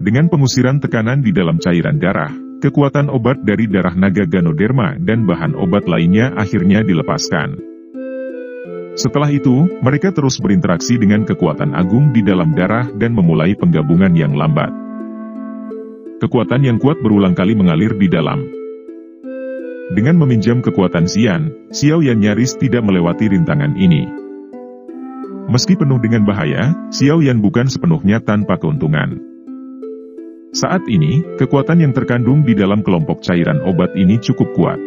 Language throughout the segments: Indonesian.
Dengan pengusiran tekanan di dalam cairan darah, kekuatan obat dari darah naga Ganoderma dan bahan obat lainnya akhirnya dilepaskan. Setelah itu, mereka terus berinteraksi dengan kekuatan agung di dalam darah dan memulai penggabungan yang lambat. Kekuatan yang kuat berulang kali mengalir di dalam. Dengan meminjam kekuatan Xian, Xiao Yan nyaris tidak melewati rintangan ini. Meski penuh dengan bahaya, Xiao Yan bukan sepenuhnya tanpa keuntungan. Saat ini, kekuatan yang terkandung di dalam kelompok cairan obat ini cukup kuat.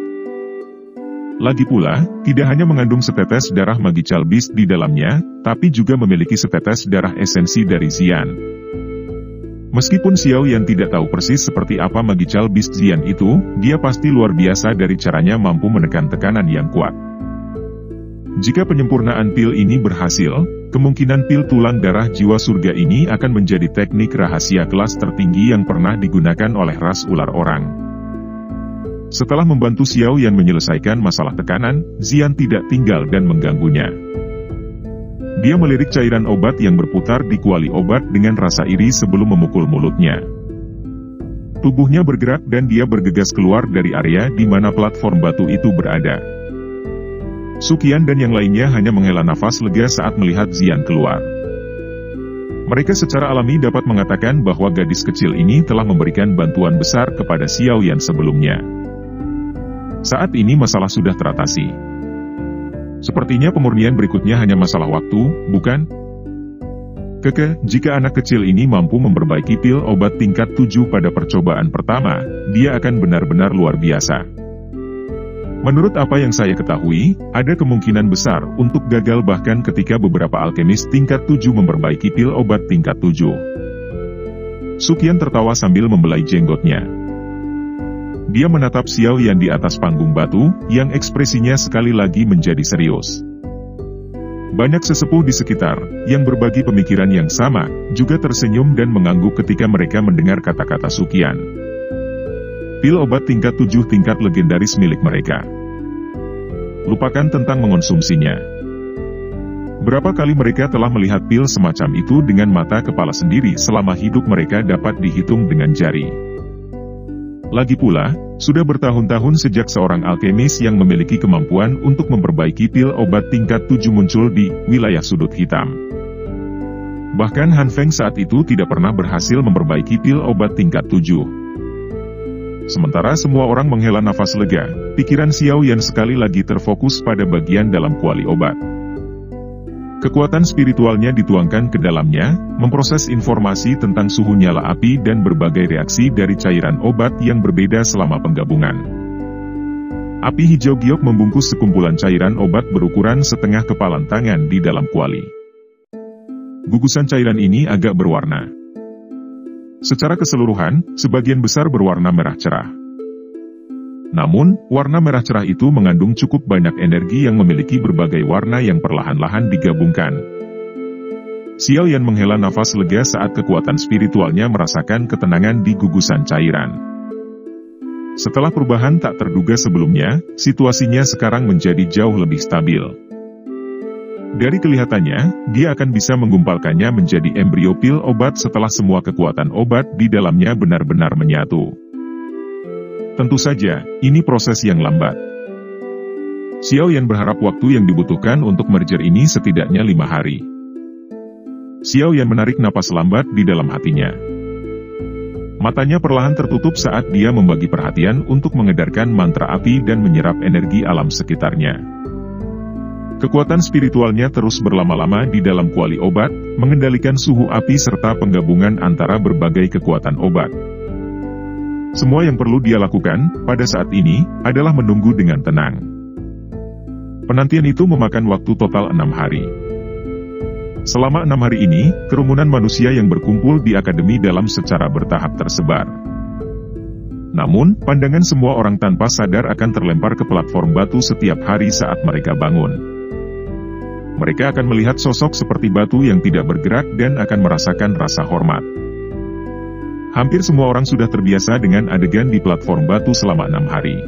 Lagi pula, tidak hanya mengandung setetes darah Magical Beast di dalamnya, tapi juga memiliki setetes darah esensi dari Xian. Meskipun Xiao Yan tidak tahu persis seperti apa Magical Beast Xian itu, dia pasti luar biasa dari caranya mampu menekan tekanan yang kuat. Jika penyempurnaan pil ini berhasil, kemungkinan pil tulang darah jiwa surga ini akan menjadi teknik rahasia kelas tertinggi yang pernah digunakan oleh ras ular orang. Setelah membantu Xiao Yan menyelesaikan masalah tekanan, Xian tidak tinggal dan mengganggunya. Dia melirik cairan obat yang berputar di kuali obat dengan rasa iri sebelum memukul mulutnya. Tubuhnya bergerak dan dia bergegas keluar dari area di mana platform batu itu berada. Suqian dan yang lainnya hanya menghela nafas lega saat melihat Xian keluar. Mereka secara alami dapat mengatakan bahwa gadis kecil ini telah memberikan bantuan besar kepada Xiao Yan sebelumnya. Saat ini masalah sudah teratasi. Sepertinya pemurnian berikutnya hanya masalah waktu, bukan? Jika anak kecil ini mampu memperbaiki pil obat tingkat 7 pada percobaan pertama, dia akan benar-benar luar biasa. Menurut apa yang saya ketahui, ada kemungkinan besar untuk gagal bahkan ketika beberapa alkemis tingkat 7 memperbaiki pil obat tingkat 7. Suqian tertawa sambil membelai jenggotnya. Dia menatap Xiao Yan di atas panggung batu, yang ekspresinya sekali lagi menjadi serius. Banyak sesepuh di sekitar, yang berbagi pemikiran yang sama, juga tersenyum dan mengangguk ketika mereka mendengar kata-kata Suqian. Pil obat tingkat 7 tingkat legendaris milik mereka. Lupakan tentang mengonsumsinya. Berapa kali mereka telah melihat pil semacam itu dengan mata kepala sendiri selama hidup mereka dapat dihitung dengan jari. Lagi pula, sudah bertahun-tahun sejak seorang alkemis yang memiliki kemampuan untuk memperbaiki pil obat tingkat 7 muncul di wilayah sudut hitam. Bahkan Han Feng saat itu tidak pernah berhasil memperbaiki pil obat tingkat 7. Sementara semua orang menghela nafas lega, pikiran Xiao Yan sekali lagi terfokus pada bagian dalam kuali obat. Kekuatan spiritualnya dituangkan ke dalamnya, memproses informasi tentang suhu nyala api dan berbagai reaksi dari cairan obat yang berbeda selama penggabungan. Api hijau giok membungkus sekumpulan cairan obat berukuran setengah kepalan tangan di dalam kuali. Gugusan cairan ini agak berwarna. Secara keseluruhan, sebagian besar berwarna merah cerah. Namun, warna merah cerah itu mengandung cukup banyak energi yang memiliki berbagai warna yang perlahan-lahan digabungkan. Xiao Yan menghela nafas lega saat kekuatan spiritualnya merasakan ketenangan di gugusan cairan. Setelah perubahan tak terduga sebelumnya, situasinya sekarang menjadi jauh lebih stabil. Dari kelihatannya, dia akan bisa menggumpalkannya menjadi embrio pil obat setelah semua kekuatan obat di dalamnya benar-benar menyatu. Tentu saja, ini proses yang lambat. Xiao Yan berharap waktu yang dibutuhkan untuk merger ini setidaknya 5 hari. Xiao Yan menarik napas lambat di dalam hatinya. Matanya perlahan tertutup saat dia membagi perhatian untuk mengedarkan mantra api dan menyerap energi alam sekitarnya. Kekuatan spiritualnya terus berlama-lama di dalam kuali obat, mengendalikan suhu api serta penggabungan antara berbagai kekuatan obat. Semua yang perlu dia lakukan, pada saat ini, adalah menunggu dengan tenang. Penantian itu memakan waktu total 6 hari. Selama 6 hari ini, kerumunan manusia yang berkumpul di akademi dalam secara bertahap tersebar. Namun, pandangan semua orang tanpa sadar akan terlempar ke platform batu setiap hari saat mereka bangun. Mereka akan melihat sosok seperti batu yang tidak bergerak dan akan merasakan rasa hormat. Hampir semua orang sudah terbiasa dengan adegan di platform batu selama 6 hari.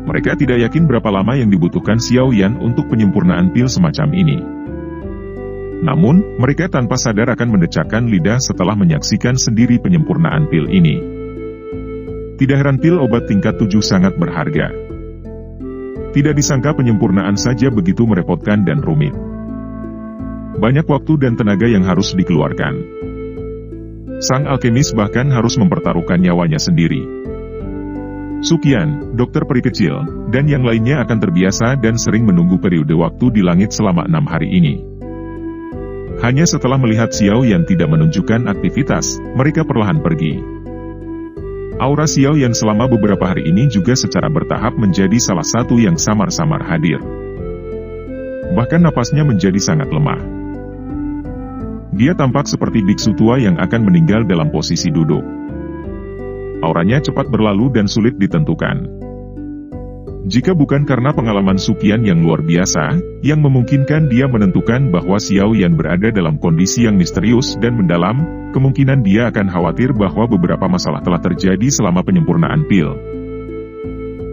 Mereka tidak yakin berapa lama yang dibutuhkan Xiao Yan untuk penyempurnaan pil semacam ini. Namun, mereka tanpa sadar akan mendecakkan lidah setelah menyaksikan sendiri penyempurnaan pil ini. Tidak heran pil obat tingkat 7 sangat berharga. Tidak disangka penyempurnaan saja begitu merepotkan dan rumit. Banyak waktu dan tenaga yang harus dikeluarkan. Sang alkemis bahkan harus mempertaruhkan nyawanya sendiri. Sukian, dokter peri kecil, dan yang lainnya akan terbiasa dan sering menunggu periode waktu di langit selama 6 hari ini. Hanya setelah melihat Xiao Yan tidak menunjukkan aktivitas, mereka perlahan pergi. Aura Xiao Yan selama beberapa hari ini juga secara bertahap menjadi salah satu yang samar-samar hadir. Bahkan napasnya menjadi sangat lemah. Dia tampak seperti biksu tua yang akan meninggal dalam posisi duduk. Auranya cepat berlalu dan sulit ditentukan. Jika bukan karena pengalaman Sukian yang luar biasa, yang memungkinkan dia menentukan bahwa Xiao Yan berada dalam kondisi yang misterius dan mendalam, kemungkinan dia akan khawatir bahwa beberapa masalah telah terjadi selama penyempurnaan pil.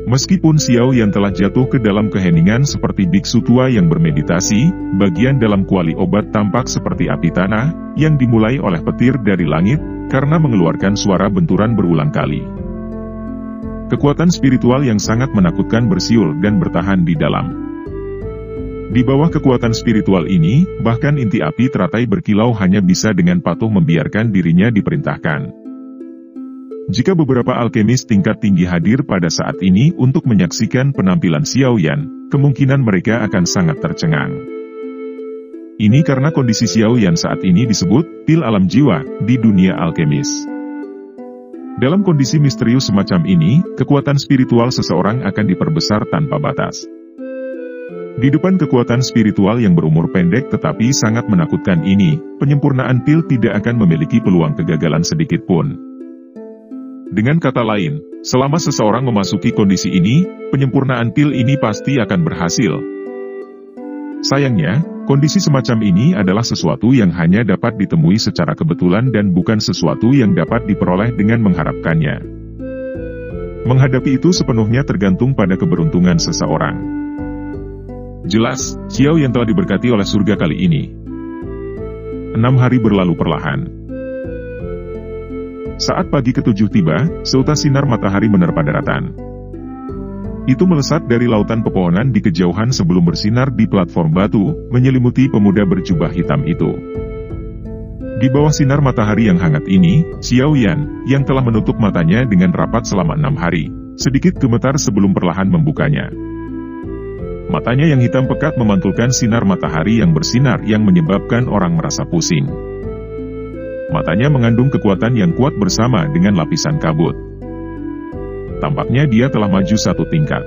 Meskipun Xiao Yan telah jatuh ke dalam keheningan seperti biksu tua yang bermeditasi, bagian dalam kuali obat tampak seperti api tanah, yang dimulai oleh petir dari langit, karena mengeluarkan suara benturan berulang kali. Kekuatan spiritual yang sangat menakutkan bersiul dan bertahan di dalam. Di bawah kekuatan spiritual ini, bahkan inti api teratai berkilau hanya bisa dengan patuh membiarkan dirinya diperintahkan. Jika beberapa alkemis tingkat tinggi hadir pada saat ini untuk menyaksikan penampilan Xiao Yan, kemungkinan mereka akan sangat tercengang. Ini karena kondisi Xiao Yan saat ini disebut pil alam jiwa di dunia alkemis. Dalam kondisi misterius semacam ini, kekuatan spiritual seseorang akan diperbesar tanpa batas. Di depan kekuatan spiritual yang berumur pendek tetapi sangat menakutkan ini, penyempurnaan pil tidak akan memiliki peluang kegagalan sedikit pun. Dengan kata lain, selama seseorang memasuki kondisi ini, penyempurnaan pil ini pasti akan berhasil. Sayangnya, kondisi semacam ini adalah sesuatu yang hanya dapat ditemui secara kebetulan dan bukan sesuatu yang dapat diperoleh dengan mengharapkannya. Menghadapi itu sepenuhnya tergantung pada keberuntungan seseorang. Jelas, Xiao yang telah diberkati oleh surga kali ini. 6 hari berlalu perlahan. Saat pagi ke-7 tiba, seutas sinar matahari menerpa daratan. Itu melesat dari lautan pepohonan di kejauhan sebelum bersinar di platform batu, menyelimuti pemuda berjubah hitam itu. Di bawah sinar matahari yang hangat ini, Xiao Yan, yang telah menutup matanya dengan rapat selama 6 hari, sedikit gemetar sebelum perlahan membukanya. Matanya yang hitam pekat memantulkan sinar matahari yang bersinar yang menyebabkan orang merasa pusing. Matanya mengandung kekuatan yang kuat bersama dengan lapisan kabut. Tampaknya dia telah maju 1 tingkat.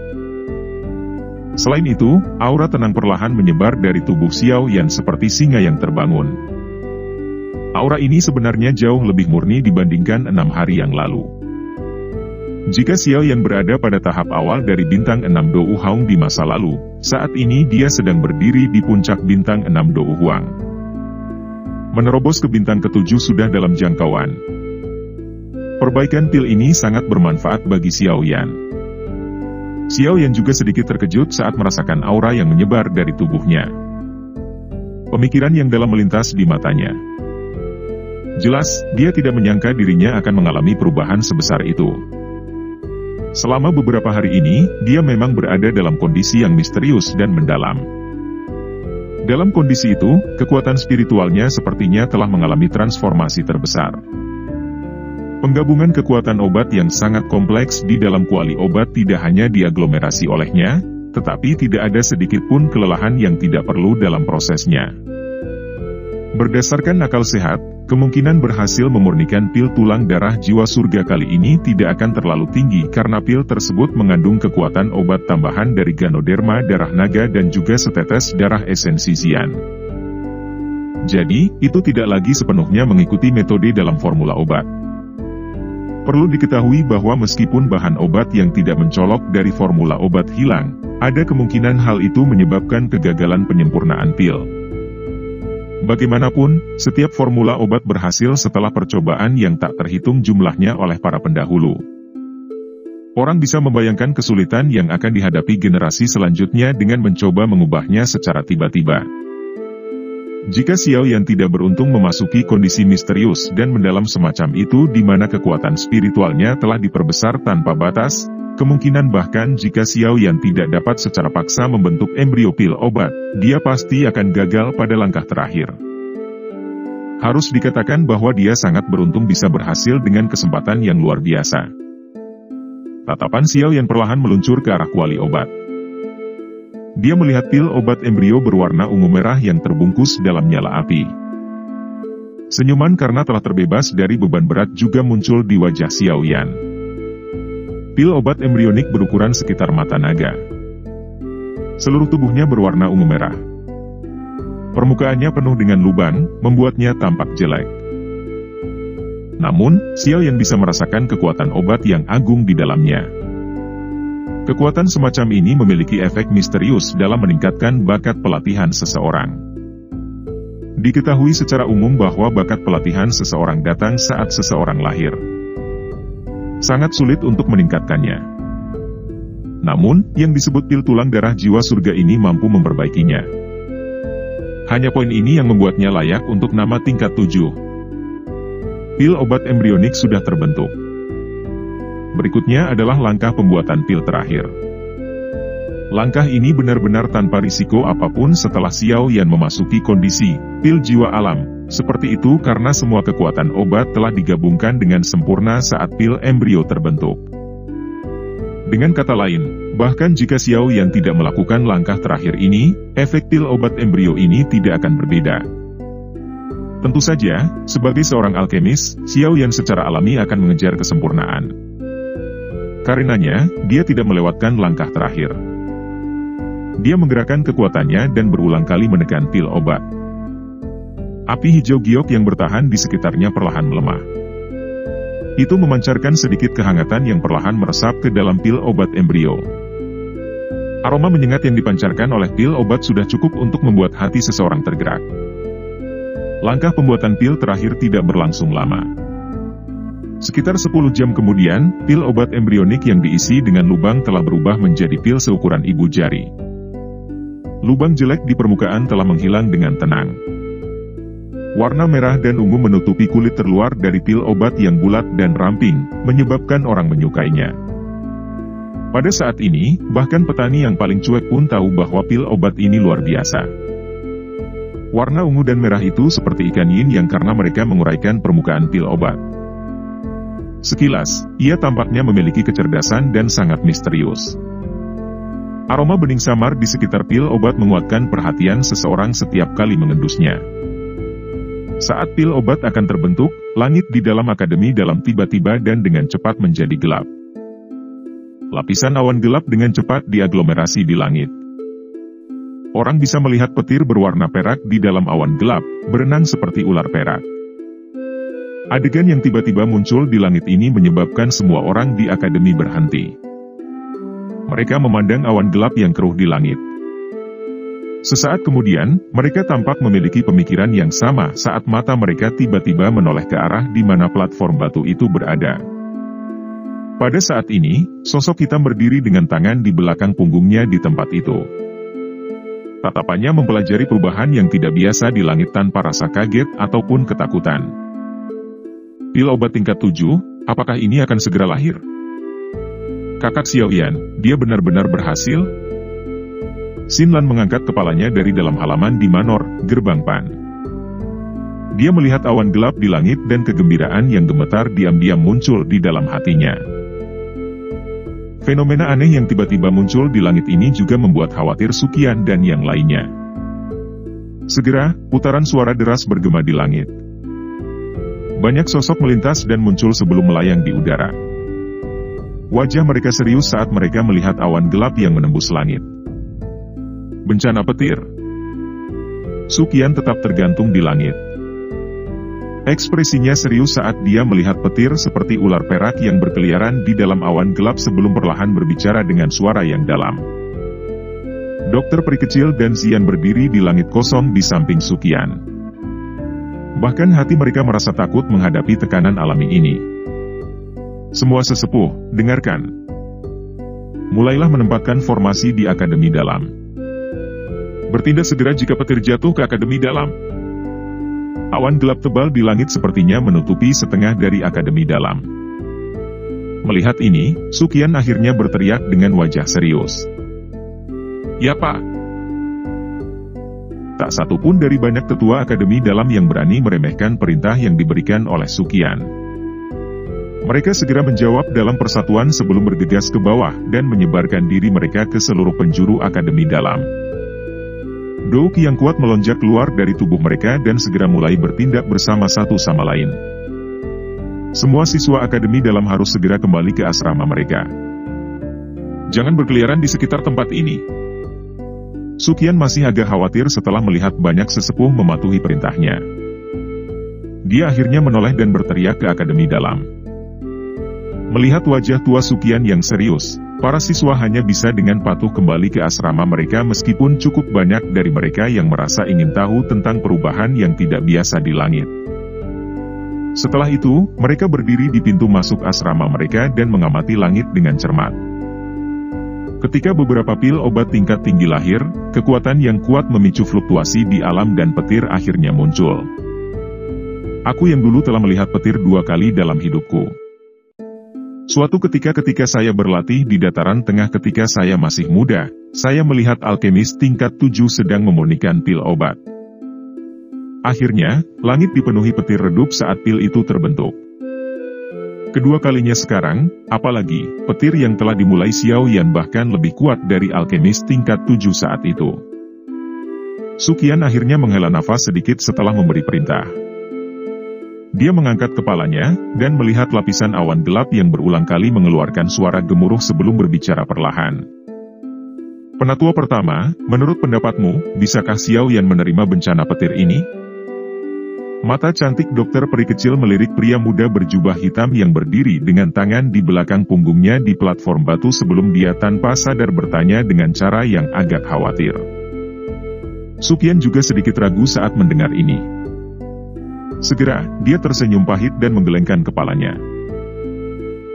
Selain itu, aura tenang perlahan menyebar dari tubuh Xiao Yan seperti singa yang terbangun. Aura ini sebenarnya jauh lebih murni dibandingkan 6 hari yang lalu. Jika Xiao Yan berada pada tahap awal dari bintang 6 Dou Huang di masa lalu, saat ini dia sedang berdiri di puncak bintang 6 Dou Huang. Menerobos ke bintang ke-7 sudah dalam jangkauan. Perbaikan pil ini sangat bermanfaat bagi Xiao Yan. Xiao Yan juga sedikit terkejut saat merasakan aura yang menyebar dari tubuhnya. Pemikiran yang dalam melintas di matanya. Jelas, dia tidak menyangka dirinya akan mengalami perubahan sebesar itu. Selama beberapa hari ini, dia memang berada dalam kondisi yang misterius dan mendalam. Dalam kondisi itu, kekuatan spiritualnya sepertinya telah mengalami transformasi terbesar. Penggabungan kekuatan obat yang sangat kompleks di dalam kuali obat tidak hanya diaglomerasi olehnya, tetapi tidak ada sedikit pun kelelahan yang tidak perlu dalam prosesnya. Berdasarkan akal sehat, kemungkinan berhasil memurnikan pil tulang darah jiwa surga kali ini tidak akan terlalu tinggi karena pil tersebut mengandung kekuatan obat tambahan dari Ganoderma darah naga dan juga setetes darah esensi Xian. Jadi, itu tidak lagi sepenuhnya mengikuti metode dalam formula obat. Perlu diketahui bahwa meskipun bahan obat yang tidak mencolok dari formula obat hilang, ada kemungkinan hal itu menyebabkan kegagalan penyempurnaan pil. Bagaimanapun, setiap formula obat berhasil setelah percobaan yang tak terhitung jumlahnya oleh para pendahulu. Orang bisa membayangkan kesulitan yang akan dihadapi generasi selanjutnya dengan mencoba mengubahnya secara tiba-tiba. Jika Xiao Yan tidak beruntung memasuki kondisi misterius dan mendalam semacam itu di mana kekuatan spiritualnya telah diperbesar tanpa batas, kemungkinan bahkan jika Xiao Yan tidak dapat secara paksa membentuk embrio pil obat, dia pasti akan gagal pada langkah terakhir. Harus dikatakan bahwa dia sangat beruntung bisa berhasil dengan kesempatan yang luar biasa. Tatapan Xiao Yan perlahan meluncur ke arah kuali obat. Dia melihat pil obat embrio berwarna ungu merah yang terbungkus dalam nyala api. Senyuman karena telah terbebas dari beban berat juga muncul di wajah Xiao Yan. Pil obat embrionik berukuran sekitar mata naga. Seluruh tubuhnya berwarna ungu merah. Permukaannya penuh dengan lubang, membuatnya tampak jelek. Namun, Xiao Yan bisa merasakan kekuatan obat yang agung di dalamnya. Kekuatan semacam ini memiliki efek misterius dalam meningkatkan bakat pelatihan seseorang. Diketahui secara umum bahwa bakat pelatihan seseorang datang saat seseorang lahir. Sangat sulit untuk meningkatkannya. Namun, yang disebut pil tulang darah jiwa surga ini mampu memperbaikinya. Hanya poin ini yang membuatnya layak untuk nama tingkat 7. Pil obat embrionik sudah terbentuk. Berikutnya adalah langkah pembuatan pil terakhir. Langkah ini benar-benar tanpa risiko apapun setelah Xiao Yan memasuki kondisi pil jiwa alam. Seperti itu karena semua kekuatan obat telah digabungkan dengan sempurna saat pil embrio terbentuk. Dengan kata lain, bahkan jika Xiao Yan tidak melakukan langkah terakhir ini, efek pil obat embrio ini tidak akan berbeda. Tentu saja, sebagai seorang alkemis, Xiao Yan secara alami akan mengejar kesempurnaan. Karenanya, dia tidak melewatkan langkah terakhir. Dia menggerakkan kekuatannya dan berulang kali menekan pil obat. Api hijau giok yang bertahan di sekitarnya perlahan melemah. Itu memancarkan sedikit kehangatan yang perlahan meresap ke dalam pil obat embrio. Aroma menyengat yang dipancarkan oleh pil obat sudah cukup untuk membuat hati seseorang tergerak. Langkah pembuatan pil terakhir tidak berlangsung lama. Sekitar 10 jam kemudian, pil obat embrionik yang diisi dengan lubang telah berubah menjadi pil seukuran ibu jari. Lubang jelek di permukaan telah menghilang dengan tenang. Warna merah dan ungu menutupi kulit terluar dari pil obat yang bulat dan ramping, menyebabkan orang menyukainya. Pada saat ini, bahkan petani yang paling cuek pun tahu bahwa pil obat ini luar biasa. Warna ungu dan merah itu seperti ikan yin yang karena mereka menguraikan permukaan pil obat. Sekilas, ia tampaknya memiliki kecerdasan dan sangat misterius. Aroma bening samar di sekitar pil obat menguatkan perhatian seseorang setiap kali mengendusnya. Saat pil obat akan terbentuk, langit di dalam akademi dalam tiba-tiba dan dengan cepat menjadi gelap. Lapisan awan gelap dengan cepat diaglomerasi di langit. Orang bisa melihat petir berwarna perak di dalam awan gelap, berenang seperti ular perak. Adegan yang tiba-tiba muncul di langit ini menyebabkan semua orang di akademi berhenti. Mereka memandang awan gelap yang keruh di langit. Sesaat kemudian, mereka tampak memiliki pemikiran yang sama saat mata mereka tiba-tiba menoleh ke arah di mana platform batu itu berada. Pada saat ini, sosok hitam berdiri dengan tangan di belakang punggungnya di tempat itu. Tatapannya mempelajari perubahan yang tidak biasa di langit tanpa rasa kaget ataupun ketakutan. Pil obat tingkat 7, apakah ini akan segera lahir? Kakak Xiao Yan, dia benar-benar berhasil? Xin Lan mengangkat kepalanya dari dalam halaman di Manor, Gerbang Pan. Dia melihat awan gelap di langit dan kegembiraan yang gemetar diam-diam muncul di dalam hatinya. Fenomena aneh yang tiba-tiba muncul di langit ini juga membuat khawatir Suqian dan yang lainnya. Segera, putaran suara deras bergema di langit. Banyak sosok melintas dan muncul sebelum melayang di udara. Wajah mereka serius saat mereka melihat awan gelap yang menembus langit. Bencana petir. Suqian tetap tergantung di langit. Ekspresinya serius saat dia melihat petir seperti ular perak yang berkeliaran di dalam awan gelap sebelum perlahan berbicara dengan suara yang dalam. Dokter Peri Kecil dan Xian berdiri di langit kosong di samping Suqian. Bahkan hati mereka merasa takut menghadapi tekanan alami ini. Semua sesepuh, dengarkan. Mulailah menempatkan formasi di akademi dalam. Bertindak segera jika petir jatuh ke akademi dalam. Awan gelap tebal di langit sepertinya menutupi setengah dari akademi dalam. Melihat ini, Sukian akhirnya berteriak dengan wajah serius. "Ya Pak." Tak satu pun dari banyak tetua akademi dalam yang berani meremehkan perintah yang diberikan oleh Sukian. Mereka segera menjawab dalam persatuan sebelum bergegas ke bawah dan menyebarkan diri mereka ke seluruh penjuru akademi dalam. Douk yang kuat melonjak keluar dari tubuh mereka dan segera mulai bertindak bersama satu sama lain. Semua siswa akademi dalam harus segera kembali ke asrama mereka. "Jangan berkeliaran di sekitar tempat ini." Sukian masih agak khawatir setelah melihat banyak sesepuh mematuhi perintahnya. Dia akhirnya menoleh dan berteriak ke akademi dalam. Melihat wajah tua Sukian yang serius, para siswa hanya bisa dengan patuh kembali ke asrama mereka meskipun cukup banyak dari mereka yang merasa ingin tahu tentang perubahan yang tidak biasa di langit. Setelah itu, mereka berdiri di pintu masuk asrama mereka dan mengamati langit dengan cermat. Ketika beberapa pil obat tingkat tinggi lahir, kekuatan yang kuat memicu fluktuasi di alam dan petir akhirnya muncul. Aku yang dulu telah melihat petir 2 kali dalam hidupku. Suatu ketika saya berlatih di dataran tengah ketika saya masih muda, saya melihat alkemis tingkat 7 sedang memurnikan pil obat. Akhirnya, langit dipenuhi petir redup saat pil itu terbentuk. Kedua kalinya sekarang, apalagi, petir yang telah dimulai Xiao Yan bahkan lebih kuat dari alkemis tingkat 7 saat itu. Sukian akhirnya menghela nafas sedikit setelah memberi perintah. Dia mengangkat kepalanya, dan melihat lapisan awan gelap yang berulang kali mengeluarkan suara gemuruh sebelum berbicara perlahan. "Penatua pertama, menurut pendapatmu, bisakah Xiao Yan menerima bencana petir ini?" Mata cantik dokter peri kecil melirik pria muda berjubah hitam yang berdiri dengan tangan di belakang punggungnya di platform batu sebelum dia tanpa sadar bertanya dengan cara yang agak khawatir. Sukian juga sedikit ragu saat mendengar ini. Segera, dia tersenyum pahit dan menggelengkan kepalanya.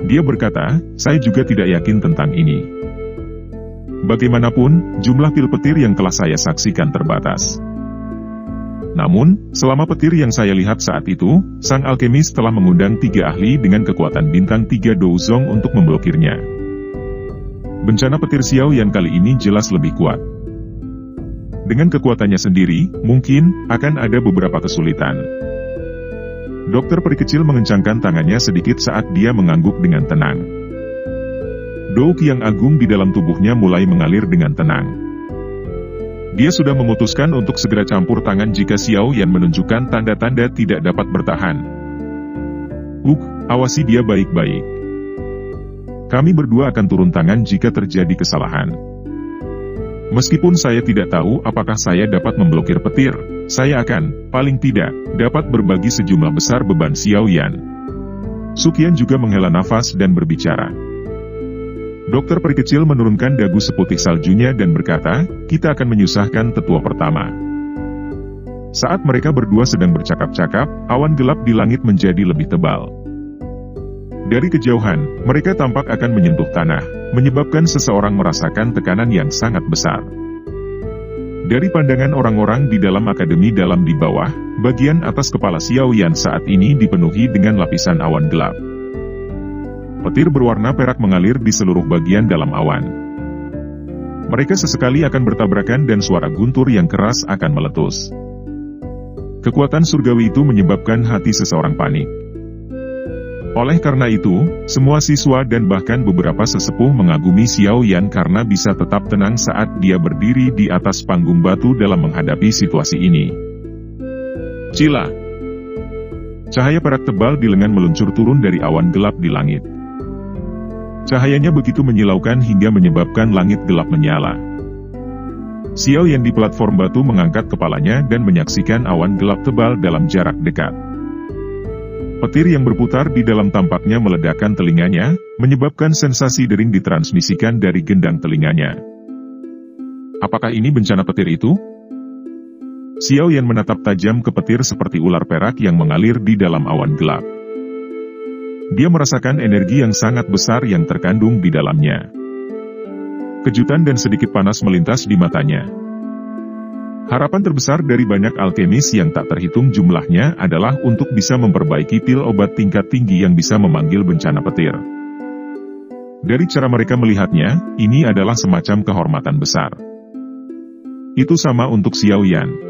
Dia berkata, "Saya juga tidak yakin tentang ini. Bagaimanapun, jumlah pil petir yang telah saya saksikan terbatas. Namun, selama petir yang saya lihat saat itu, sang alkemis telah mengundang 3 ahli dengan kekuatan bintang 3 Douzong untuk memblokirnya. Bencana petir Xiao Yan kali ini jelas lebih kuat. Dengan kekuatannya sendiri, mungkin akan ada beberapa kesulitan." Dokter peri kecil mengencangkan tangannya sedikit saat dia mengangguk dengan tenang. Douk yang agung di dalam tubuhnya mulai mengalir dengan tenang. Dia sudah memutuskan untuk segera campur tangan jika Xiao Yan menunjukkan tanda-tanda tidak dapat bertahan. Awasi dia baik-baik. Kami berdua akan turun tangan jika terjadi kesalahan. Meskipun saya tidak tahu apakah saya dapat memblokir petir, saya akan, paling tidak, dapat berbagi sejumlah besar beban Xiao Yan. Sukian juga menghela nafas dan berbicara. Dokter peri kecil menurunkan dagu seputih saljunya dan berkata, "Kita akan menyusahkan tetua pertama." Saat mereka berdua sedang bercakap-cakap, awan gelap di langit menjadi lebih tebal. Dari kejauhan, mereka tampak akan menyentuh tanah, menyebabkan seseorang merasakan tekanan yang sangat besar. Dari pandangan orang-orang di dalam akademi dalam di bawah, bagian atas kepala Xiao Yan saat ini dipenuhi dengan lapisan awan gelap. Petir berwarna perak mengalir di seluruh bagian dalam awan. Mereka sesekali akan bertabrakan dan suara guntur yang keras akan meletus. Kekuatan surgawi itu menyebabkan hati seseorang panik. Oleh karena itu, semua siswa dan bahkan beberapa sesepuh mengagumi Xiao Yan karena bisa tetap tenang saat dia berdiri di atas panggung batu dalam menghadapi situasi ini. Cila! Cahaya perak tebal di lengan meluncur turun dari awan gelap di langit. Cahayanya begitu menyilaukan hingga menyebabkan langit gelap menyala. Xiao Yan di platform batu mengangkat kepalanya dan menyaksikan awan gelap tebal dalam jarak dekat. Petir yang berputar di dalam tampaknya meledakkan telinganya, menyebabkan sensasi dering ditransmisikan dari gendang telinganya. Apakah ini bencana petir itu? Xiao Yan menatap tajam ke petir seperti ular perak yang mengalir di dalam awan gelap. Dia merasakan energi yang sangat besar yang terkandung di dalamnya. Kejutan dan sedikit panas melintas di matanya. Harapan terbesar dari banyak alkemis yang tak terhitung jumlahnya adalah untuk bisa memperbaiki pil obat tingkat tinggi yang bisa memanggil bencana petir. Dari cara mereka melihatnya, ini adalah semacam kehormatan besar. Itu sama untuk Xiao Yan.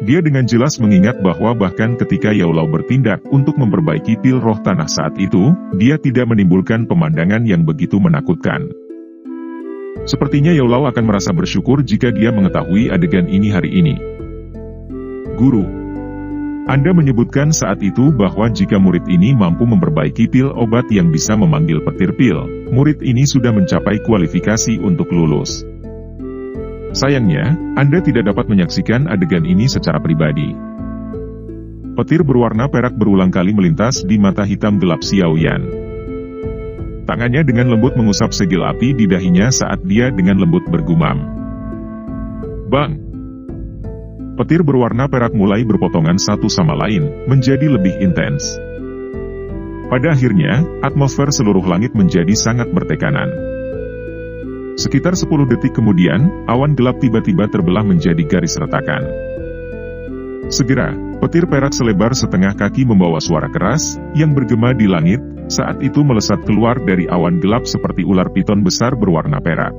Dia dengan jelas mengingat bahwa bahkan ketika Yao Lao bertindak untuk memperbaiki pil roh tanah saat itu, dia tidak menimbulkan pemandangan yang begitu menakutkan. Sepertinya Yao Lao akan merasa bersyukur jika dia mengetahui adegan ini hari ini. Guru, Anda menyebutkan saat itu bahwa jika murid ini mampu memperbaiki pil obat yang bisa memanggil petir pil, murid ini sudah mencapai kualifikasi untuk lulus. Sayangnya, Anda tidak dapat menyaksikan adegan ini secara pribadi. Petir berwarna perak berulang kali melintas di mata hitam gelap Xiao Yan. Tangannya dengan lembut mengusap segel api di dahinya saat dia dengan lembut bergumam. Bang! Petir berwarna perak mulai berpotongan satu sama lain, menjadi lebih intens. Pada akhirnya, atmosfer seluruh langit menjadi sangat bertekanan. Sekitar 10 detik kemudian, awan gelap tiba-tiba terbelah menjadi garis retakan. Segera, petir perak selebar setengah kaki membawa suara keras, yang bergema di langit, saat itu melesat keluar dari awan gelap seperti ular piton besar berwarna perak.